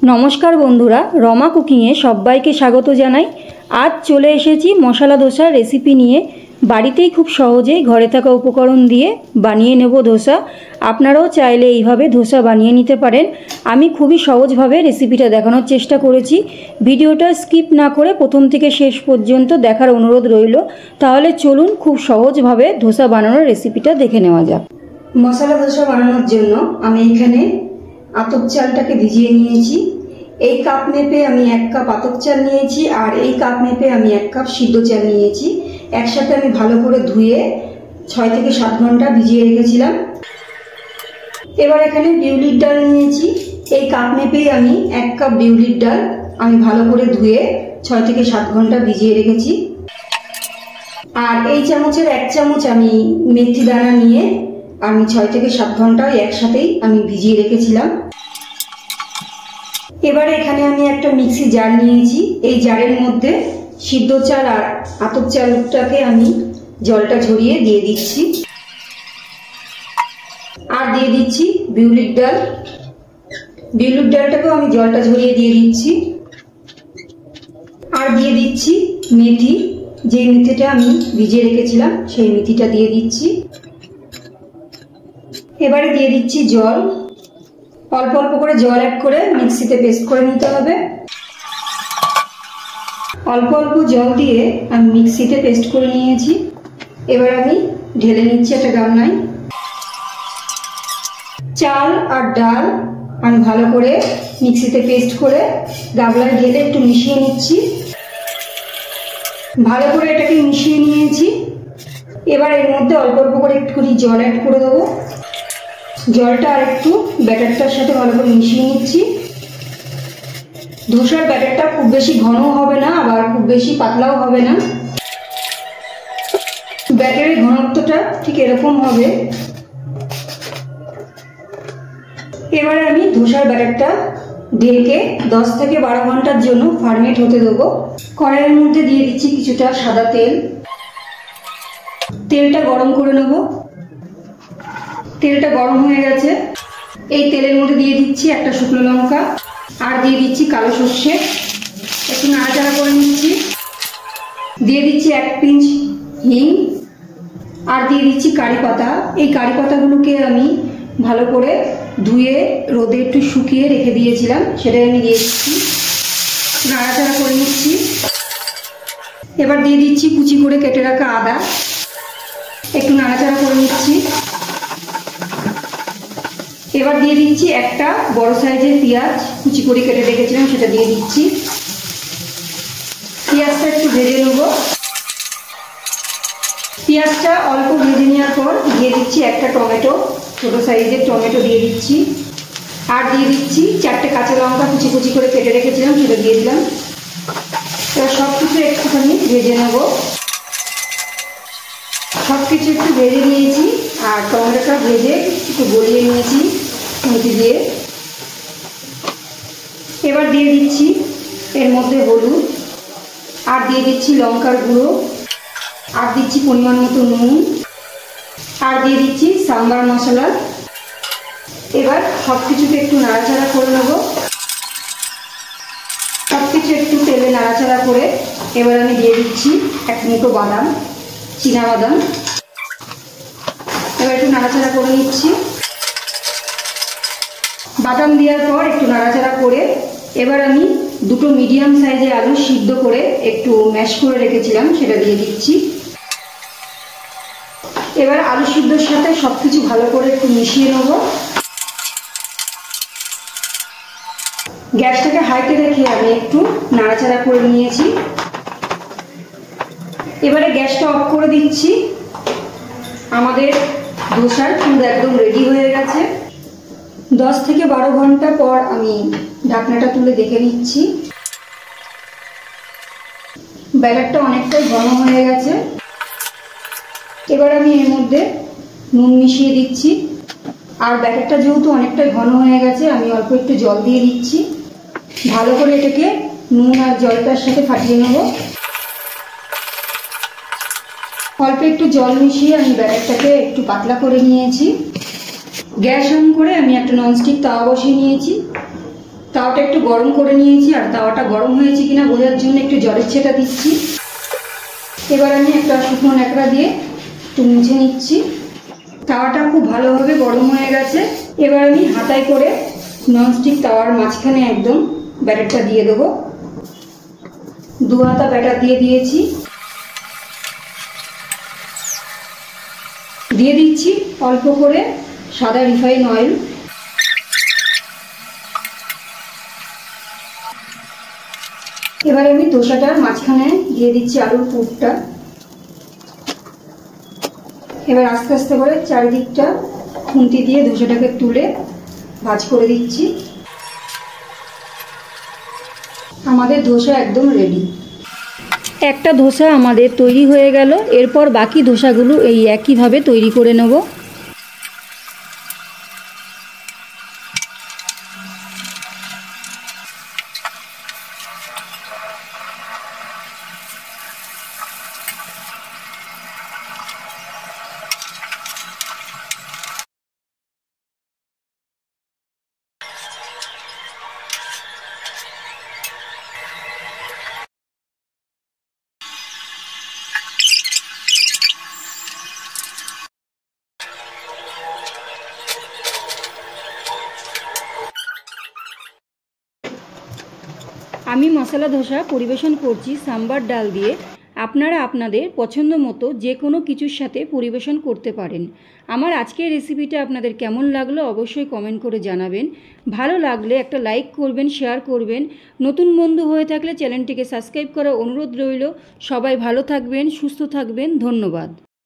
নমস্কার বন্ধুরা, রমা কুকিংয়ে সবাইকে স্বাগত জানাই। আজ চলে এসেছি মশলা ধোসার রেসিপি নিয়ে। বাড়িতেই খুব সহজেই ঘরে থাকা উপকরণ দিয়ে বানিয়ে নেব ধোসা। আপনারাও চাইলে এইভাবে ধোসা বানিয়ে নিতে পারেন। আমি খুবই সহজভাবে রেসিপিটা দেখানোর চেষ্টা করেছি। ভিডিওটা স্কিপ না করে প্রথম থেকে শেষ পর্যন্ত দেখার অনুরোধ রইল। তাহলে চলুন খুব সহজভাবে ধোসা বানানোর রেসিপিটা দেখে নেওয়া যাক। মশলা ধোসা বানানোর জন্য আমি এখানে আতপ চালটাকে ভিজিয়ে নিয়েছি। এই কাপ মেপে আমি 1 কাপ আতপ চাল নিয়েছি, আর এই কাপ মেপে আমি 1 কাপ সিদ্ধ চাল নিয়েছি। একসাথে আমি ভালো করে ধুয়ে 6 থেকে 7 ঘন্টা ভিজিয়ে রেখেছিলাম। এবার এখানে বিউলির ডাল নিয়েছি। এই কাপ মেপেই আমি 1 কাপ বিউলির ডাল আমি ভালো করে ধুয়ে 6 থেকে 7 ঘন্টা ভিজিয়ে রেখেছি। আর এই চামচের 1 চামচ আমি মেথি দানা নিয়ে আমি 6 থেকে 7 ঘন্টা একসাথেই আমি ভিজিয়ে রেখেছিলাম। এবারে এখানে আমি একটা মিক্সি জার নিয়েছি। এই জারের মধ্যে সিদ্ধ চাল আর আতপ চালটাকে আমি জলটা ঝরিয়ে দিয়ে দিচ্ছি, আর দিয়ে দিচ্ছি বিউলির ডাল। বিউলির ডালটাকেও আমি জলটা ঝরিয়ে দিয়ে দিচ্ছি, আর দিয়ে দিচ্ছি মেথি। যে মেথিটা আমি ভিজিয়ে রেখেছিলাম সেই মেথিটা দিয়ে দিচ্ছি। এবারে দিয়ে দিচ্ছি জল। অল্প অল্প করে জল অ্যাড করে মিক্সিতে পেস্ট করে নিতে হবে। অল্প অল্প জল দিয়ে আমি মিক্সিতে পেস্ট করে নিয়েছি। এবার আমি ঢেলে নিচ্ছি একটা গামলায়। চাল আর ডাল আমি ভালো করে মিক্সিতে পেস্ট করে গামলায় ঢেলে একটু মিশিয়ে নিচ্ছি। ভালো করে এটাকে মিশিয়ে নিয়েছি। এবার এর মধ্যে অল্প অল্প করে একটুখানি জল অ্যাড করে দেবো। জলটা আর একটু ব্যাটারটার সাথে ভালো করে মিশিয়ে নিচ্ছি। ধোসার ব্যাটারটা খুব বেশি ঘনও হবে না, আবার খুব বেশি পাতলাও হবে না। ব্যাটারের ঘনত্বটা ঠিক এরকম হবে। এবারে আমি ধোসার ব্যাটারটা ঢেকে 10 থেকে 12 ঘন্টার জন্য ফার্মেন্ট হতে দেবো। কড়াইয়ের মধ্যে দিয়ে দিচ্ছি কিছুটা সাদা তেল। তেলটা গরম করে নেব। তেলটা গরম হয়ে গেছে। এই তেলের মধ্যে দিয়ে দিচ্ছি একটা শুকনো লঙ্কা, আর দিয়ে দিচ্ছি কালো সর্ষে। একটু নাড়াচাড়া করে নিচ্ছি। দিয়ে দিচ্ছি 1 পিঞ্চ হিং, আর দিয়ে দিচ্ছি কারি পাতা। এই কারি পাতাগুলোকে আমি ভালো করে ধুয়ে রোদে একটু শুকিয়ে রেখে দিয়েছিলাম, সেটাই আমি দিয়ে দিচ্ছি। নাড়াচাড়া করে নিচ্ছি। এবার দিয়ে দিচ্ছি কুচি করে কেটে রাখা আদা। একটু নাড়াচাড়া করে নিচ্ছি। এবার দিয়ে দিচ্ছি একটা বড় সাইজের পেঁয়াজ কুচি করে কেটে রেখেছিলাম, সেটা দিয়ে দিচ্ছি। পেঁয়াজটা একটু ভেজে নেব। পেঁয়াজটা অল্প ভেজে নেওয়ার পর দিয়ে দিচ্ছি একটা টমেটো, ছোট সাইজের টমেটো দিয়ে দিচ্ছি। আর দিয়ে দিচ্ছি 4টে কাঁচা লঙ্কা কুচি কুচি করে কেটে রেখেছিলাম, সেটা দিয়ে দিলাম। এবার সব কিছু একটুখানি ভেজে নেব। সব কিছু একটু ভেজে নিয়েছি, আর টমেটোটা ভেজে একটু গলিয়ে নিয়েছি মেথি দিয়ে। এবার দিয়ে দিচ্ছি এর মধ্যে হলুদ, আর দিয়ে দিচ্ছি লঙ্কার গুঁড়ো, আর দিচ্ছি পরিমাণ মতো নুন, আর দিয়ে দিচ্ছি সাম্বার মশলা। এবার সব কিছুকে একটু নাড়াচাড়া করে নেব। সব কিছু একটু তেলে নাড়াচাড়া করে এবার আমি দিয়ে দিচ্ছি 1 মুঠো বাদাম, চীনা বাদাম। এবার একটু নাড়াচাড়া করে নিচ্ছি। বাদাম দেওয়ার পর একটু নাড়াচাড়া করে এবার আমি 2টো মিডিয়াম সাইজের আলু সিদ্ধ করে একটু ম্যাশ করে রেখেছিলাম, সেটা দিয়ে দিচ্ছি। এবার আলু সিদ্ধর সাথে সবকিছু ভালো করে একটু মিশিয়ে নেব। গ্যাসটাকে হাইতে রেখে আমি একটু নাড়াচাড়া করে নিয়েছি। এবারে গ্যাসটা অফ করে দিচ্ছি। আমাদের ধোসার পুর একদম রেডি হয়ে গেছে। 10 থেকে 12 ঘন্টা পর আমি ঢাকনাটা তুলে দেখে নিচ্ছি। ব্যাটারটা অনেকটাই ঘন হয়ে গেছে। এবার আমি এর মধ্যে নুন মিশিয়ে দিচ্ছি। আর ব্যাটারটা যেহেতু অনেকটাই ঘন হয়ে গেছে, আমি অল্প একটু জল দিয়ে দিচ্ছি। ভালো করে এটাকে নুন আর জলটার সাথে ফাটিয়ে নেব। অল্প একটু জল মিশিয়ে আমি ব্যাটারটাকে একটু পাতলা করে নিয়েছি। গ্যাস অন করে আমি একটা ননস্টিক তাওয়া বসিয়ে নিয়েছি। তাওয়াটা একটু গরম করে নিয়েছি, আর তাওয়াটা গরম হয়েছে কিনা বোঝার জন্য একটু জলের ছেটা দিচ্ছি। এবার আমি একটা শুকনো ন্যাকড়া দিয়ে একটু মুছে নিচ্ছি। তাওয়াটা খুব ভালোভাবে গরম হয়ে গেছে। এবার আমি হাতায় করে ননস্টিক তাওয়ার মাঝখানে একদম ব্যাটারটা দিয়ে দেবো। 2 হাতা ব্যাটার দিয়ে দিয়েছি। দিয়ে দিচ্ছি অল্প করে সাদা রিফাইন অয়েল। এবার আমি ধোসাটার মাঝখানে দিয়ে দিচ্ছি আলুর পুরটা। এবার আস্তে আস্তে করে চারিদিকটা খুন্তি দিয়ে ধোসাটাকে তুলে ভাঁজ করে দিচ্ছি। আমাদের ধোসা একদম রেডি। একটা ধোসা আমাদের তৈরি হয়ে গেল। এরপর বাকি ধোসাগুলো এই একইভাবে তৈরি করে নেব। আমি মশলা ধোসা পরিবেশন করছি সাম্বার ডাল দিয়ে। আপনারা আপনাদের পছন্দ মতো যে কোনো কিছুর সাথে পরিবেশন করতে পারেন। আমার আজকের রেসিপিটা আপনাদের কেমন লাগলো অবশ্যই কমেন্ট করে জানাবেন। ভালো লাগলে একটা লাইক করবেন, শেয়ার করবেন। নতুন বন্ধু হয়ে থাকলে চ্যানেলটিকে সাবস্ক্রাইব করার অনুরোধ রইল। সবাই ভালো থাকবেন, সুস্থ থাকবেন। ধন্যবাদ।